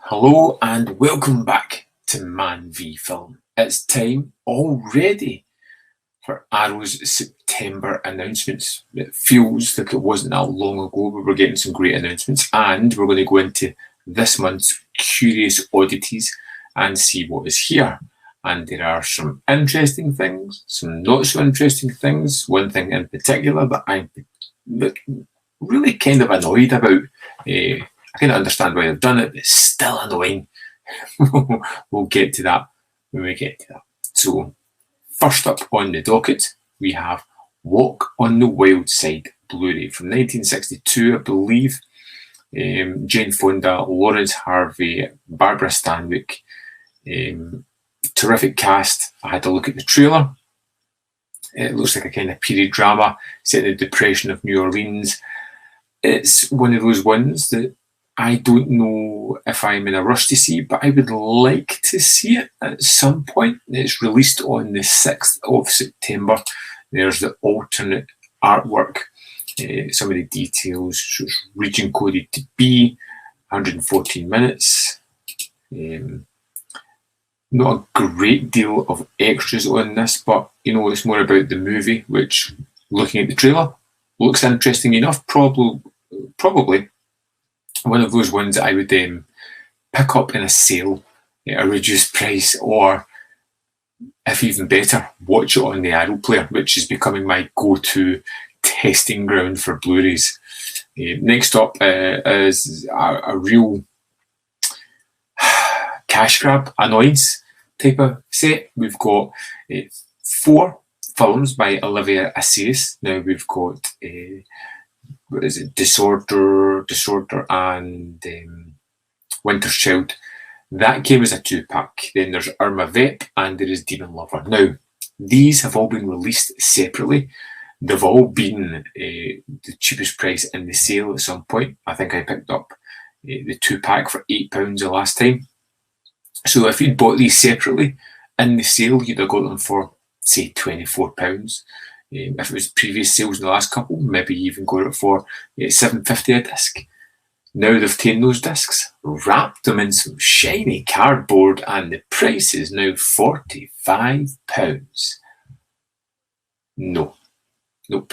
Hello and welcome back to ManVFilm. It's time already for Arrow's September announcements. It feels like it wasn't that long ago, but we're getting some great announcements, and we're going to go into this month's curious oddities and see what is here. And there are some interesting things, some not so interesting things. One thing in particular that I'm really kind of annoyed about. I kind of understand why they've done it, but it's still annoying. We'll get to that when we get to that. So, first up on the docket, we have Walk on the Wild Side Blu-ray from 1962, I believe. Jane Fonda, Lawrence Harvey, Barbara Stanwyck. Terrific cast. I had to look at the trailer. It looks like a kind of period drama set in the Depression of New Orleans. It's one of those ones that I don't know if I'm in a rush to see, but I would like to see it at some point. It's released on the 6th of September. There's the alternate artwork, some of the details. So it's region coded to B, 114 minutes. Not a great deal of extras on this, but it's more about the movie, which, looking at the trailer, looks interesting enough. Probably one of those ones that I would pick up in a sale at a reduced price, or if even better, watch it on the Arrow player, which is becoming my go-to testing ground for Blu-rays. Next up is a real cash grab, annoyance type of set. We've got 4 films by Olivia Assayas. Now we've got what is it? Disorder, and Winter's Child. That came as a 2-pack. Then there's Irma Vep and there is Demon Lover. Now, these have all been released separately. They've all been the cheapest price in the sale at some point. I think I picked up the 2-pack for £8 the last time. So if you'd bought these separately in the sale, you'd have got them for, say, £24. If it was previous sales in the last couple, maybe you even got it for $7.50 a disc. Now they've taken those discs, wrapped them in some shiny cardboard, and the price is now £45. Nope,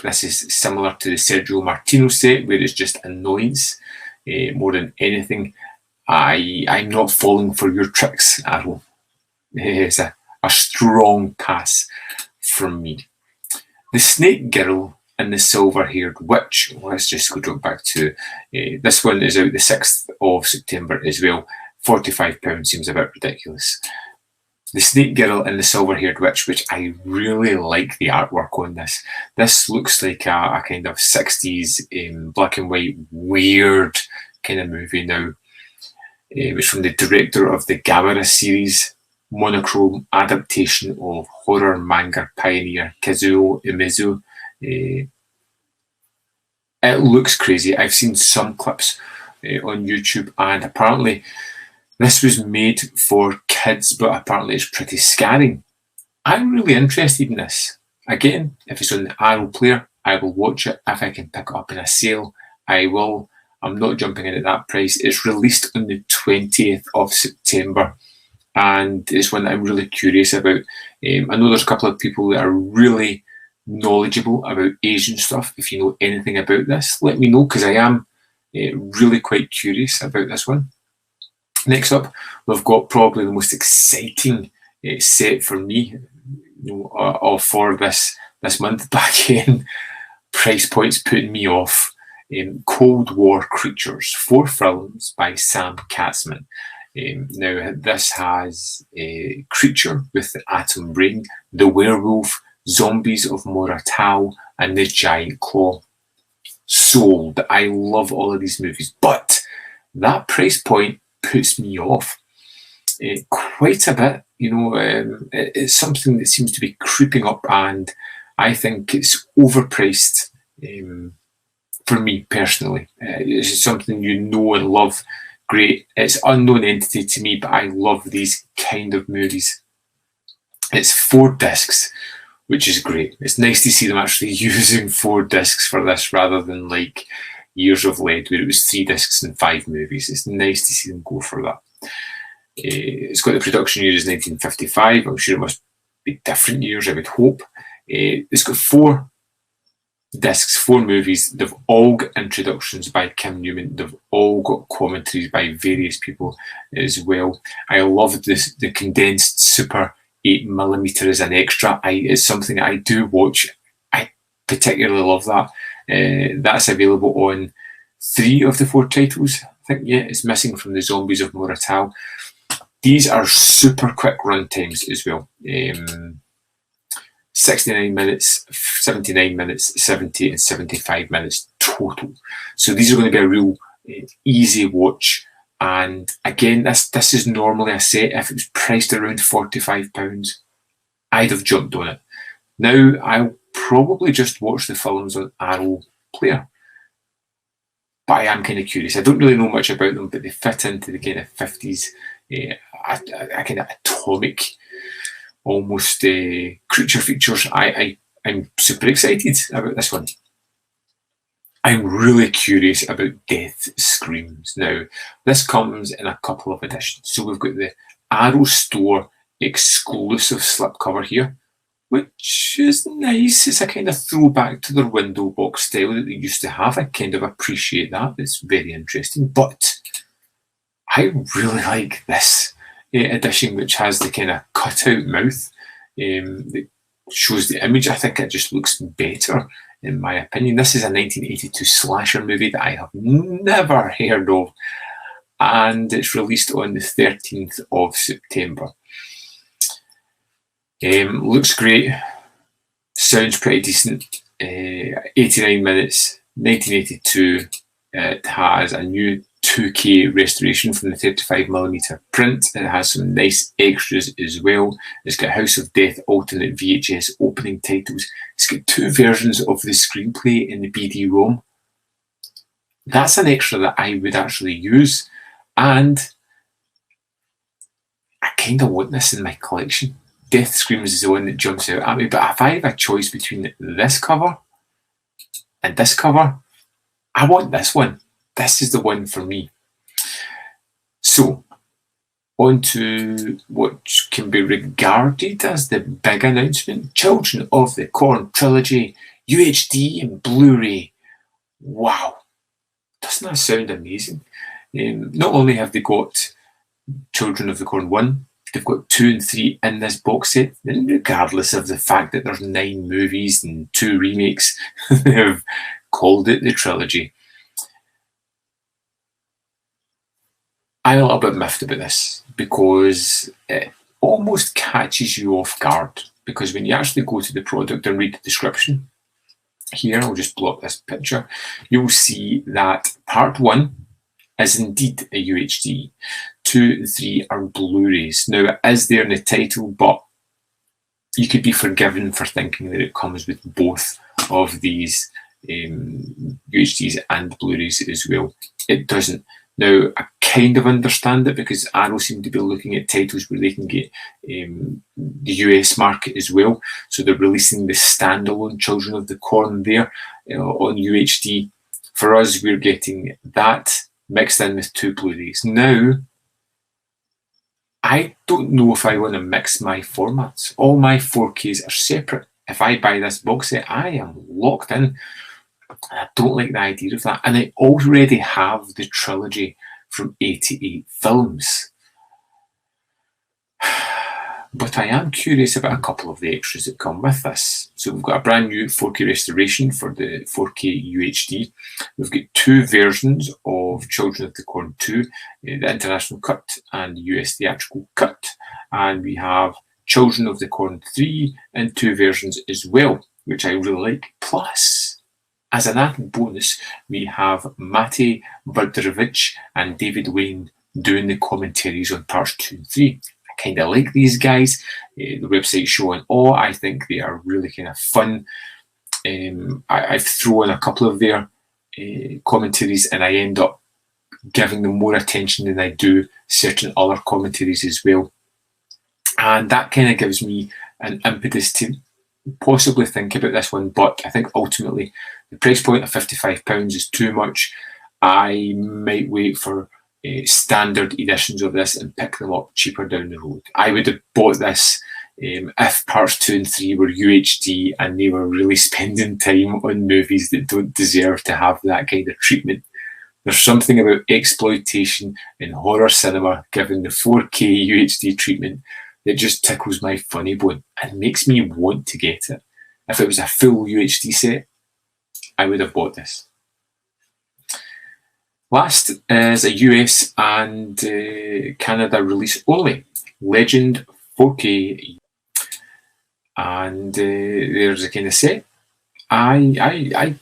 this is similar to the Sergio Martino set, where it's just annoyance more than anything. I'm not falling for your tricks, Arrow. It's a strong pass from me. The Snake Girl and the Silver-Haired Witch. Let's just go jump back to this one is out the 6th of September as well. £45 seems a bit ridiculous. The Snake Girl and the Silver-Haired Witch, which I really like the artwork on this. This looks like a kind of 60s black and white weird kind of movie now. It was from the director of the Gamera series, monochrome adaptation of horror manga pioneer Kazuo Umezu. It looks crazy. I've seen some clips on YouTube, and apparently this was made for kids, but apparently it's pretty scary. I'm really interested in this. Again, if it's on the Arrow player, I will watch it. If I can pick it up in a sale, I will. I'm not jumping in at that price. It's released on the 20th of September. And it's one that I'm really curious about. I know there's a couple of people that are really knowledgeable about Asian stuff. If you know anything about this, let me know, because I am really quite curious about this one. Next up, we've got probably the most exciting set for me for this month back in. Price points putting me off. Cold War Creatures, 4 films by Sam Katzman. Now, this has a Creature with the Atom Brain, The Werewolf, Zombies of Moratau, and The Giant Claw. Sold. I love all of these movies, but that price point puts me off quite a bit. It's something that seems to be creeping up, and I think it's overpriced for me personally. It's something and love. Great. It's unknown entity to me, but I love these kind of movies. It's 4 discs, which is great. It's nice to see them actually using 4 discs for this rather than like Years of Lead, where it was 3 discs and 5 movies. It's nice to see them go for that. It's got the production year is 1955. I'm sure it must be different years, I would hope. It's got 4 discs, 4 movies. They've all got introductions by Kim Newman. They've all got commentaries by various people as well. I love this, the condensed Super 8mm as an extra. It's something I do watch. I particularly love that. That's available on 3 of the 4 titles. I think, yeah, it's missing from the Zombies of Moratal. These are super quick run times as well. 69 minutes, 79 minutes, 70 and 75 minutes total. So these are going to be a real easy watch. And again, this is normally a set. If it was priced around £45, I'd have jumped on it. Now, I'll probably just watch the films on Arrow Player. But I am kind of curious. I don't really know much about them, but they fit into the kind of 50s, a kind of atomic, almost creature features. I'm super excited about this one. I'm really curious about Death Screams. Now, this comes in a couple of editions. So we've got the Arrow Store exclusive slipcover here, which is nice. It's a kind of throwback to their window box style that they used to have. I kind of appreciate that. It's very interesting. But I really like this edition, which has the kind of cut-out mouth that shows the image. I think it just looks better, in my opinion. This is a 1982 slasher movie that I have never heard of, and it's released on the 13th of September. Looks great, sounds pretty decent. 89 minutes, 1982. It has a new 2K restoration from the 35mm print. It has some nice extras as well. It's got House of Death alternate VHS opening titles. It's got 2 versions of the screenplay in the BD-ROM. That's an extra that I would actually use, and I kind of want this in my collection. Death Screams is the one that jumps out at me, but if I have a choice between this cover and this cover, I want this one. This is the one for me. So, on to what can be regarded as the big announcement. Children of the Corn Trilogy, UHD and Blu-ray. Wow. Doesn't that sound amazing? Not only have they got Children of the Corn 1, they've got 2 and 3 in this box set, and regardless of the fact that there's 9 movies and 2 remakes, they've called it the trilogy. I'm a little bit miffed about this because it almost catches you off guard, because when you actually go to the product and read the description, here I'll just blow up this picture, you'll see that part 1 is indeed a UHD. 2 and 3 are Blu-rays. Now, it is there in the title, but you could be forgiven for thinking that it comes with both of these UHDs and Blu-rays as well. It doesn't. Now, I kind of understand it because Arrow seem to be looking at titles where they can get the US market as well. So they're releasing the standalone Children of the Corn there on UHD. For us, we're getting that mixed in with 2 Blu-rays. Now, I don't know if I want to mix my formats. All my 4Ks are separate. If I buy this box set, I am locked in. I don't like the idea of that. And I already have the trilogy from 88 films. But I am curious about a couple of the extras that come with this. So we've got a brand new 4K restoration for the 4K UHD. We've got 2 versions of Children of the Corn 2, the international cut and the US theatrical cut. And we have Children of the Corn 3 in 2 versions as well, which I really like. Plus, as an added bonus, we have Mate Vrdovich and David Wayne doing the commentaries on parts 2 and 3. I kind of like these guys. The website showing awe. I think they are really kind of fun. I've thrown a couple of their commentaries and I end up giving them more attention than I do certain other commentaries as well. And that kind of gives me an impetus to possibly think about this one, but I think ultimately the price point of £55 is too much. I might wait for standard editions of this and pick them up cheaper down the road. I would have bought this if parts 2 and 3 were UHD and they were really spending time on movies that don't deserve to have that kind of treatment. There's something about exploitation in horror cinema given the 4K UHD treatment that just tickles my funny bone and makes me want to get it. If it was a full UHD set, I would have bought this. Last is a US and Canada release only, Legend 4K. And there's a kind of set. I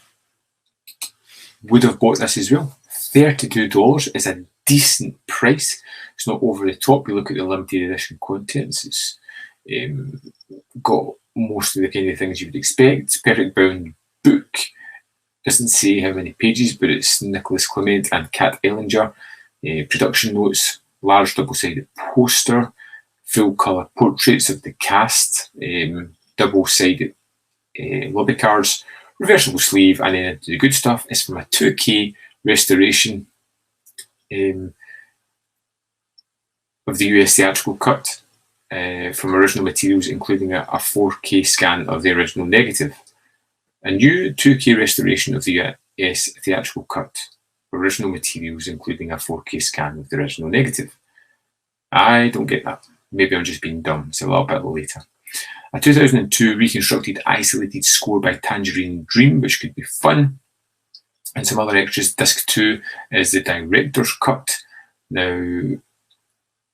would have bought this as well. $32 is a decent price. It's not over the top. You look at the limited edition contents, it's got most of the kind of things you would expect. Perfect bound book. Doesn't say how many pages, but it's Nicholas Clement and Kat Ellinger. Production notes, large double-sided poster, full colour portraits of the cast, double-sided lobby cards, reversible sleeve, and then the good stuff is from a 2K restoration of the US theatrical cut from original materials, including a 4K scan of the original negative. A new 2K restoration of the US theatrical cut, original materials, including a 4K scan of the original negative. I don't get that. Maybe I'm just being dumb. It's a little bit later. A 2002 reconstructed isolated score by Tangerine Dream, which could be fun. And some other extras. Disc 2 is the director's cut. Now,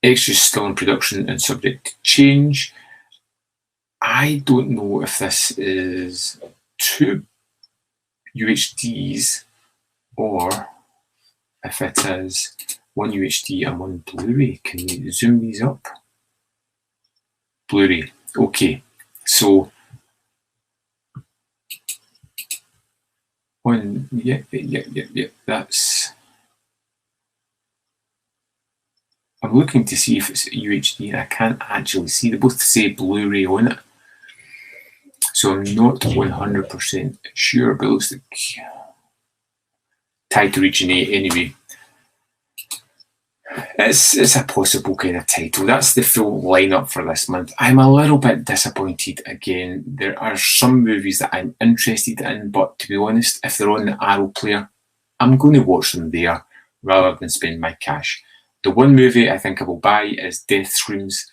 extras still in production and subject to change. I don't know if this is 2 UHDs or if it is 1 UHD and 1 Blu-ray. Can you zoom these up? Blu-ray. Okay, so one, yeah, that's. I'm looking to see if it's UHD and I can't actually see. They both say Blu-ray on it. So I'm not 100% sure, but it looks like tied to Region 8 anyway. It's a possible kind of title. That's the full lineup for this month. I'm a little bit disappointed again. There are some movies that I'm interested in, but to be honest, if they're on the Arrow player, I'm going to watch them there rather than spend my cash. The one movie I think I will buy is Death Screams.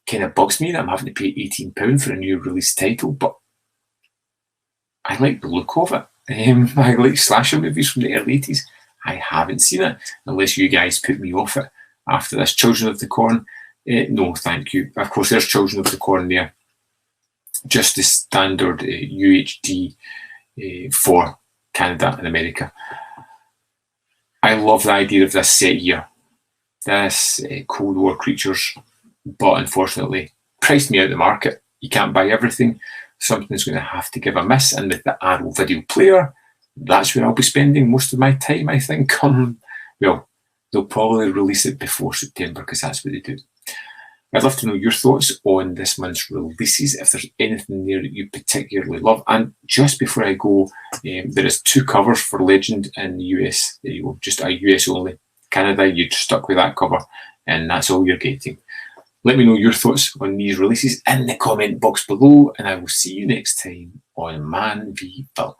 Kind of bugs me that I'm having to pay £18 for a new release title, but I like the look of it. I like slasher movies from the early 80s. I haven't seen it, unless you guys put me off it after this. Children of the Corn, no thank you. Of course there's Children of the Corn there. Just the standard UHD for Canada and America. I love the idea of this set here. This Cold War creatures, but unfortunately priced me out of the market. You can't buy everything. Something's going to have to give a miss, and with the Arrow video player, that's where I'll be spending most of my time, I think. Well, they'll probably release it before September because that's what they do. I'd love to know your thoughts on this month's releases, if there's anything there that you particularly love. And just before I go, there is 2 covers for Legend in the US. There you go, just a US only. Canada, you're stuck with that cover, and that's all you're getting. Let me know your thoughts on these releases in the comment box below, and I will see you next time on ManVFilm.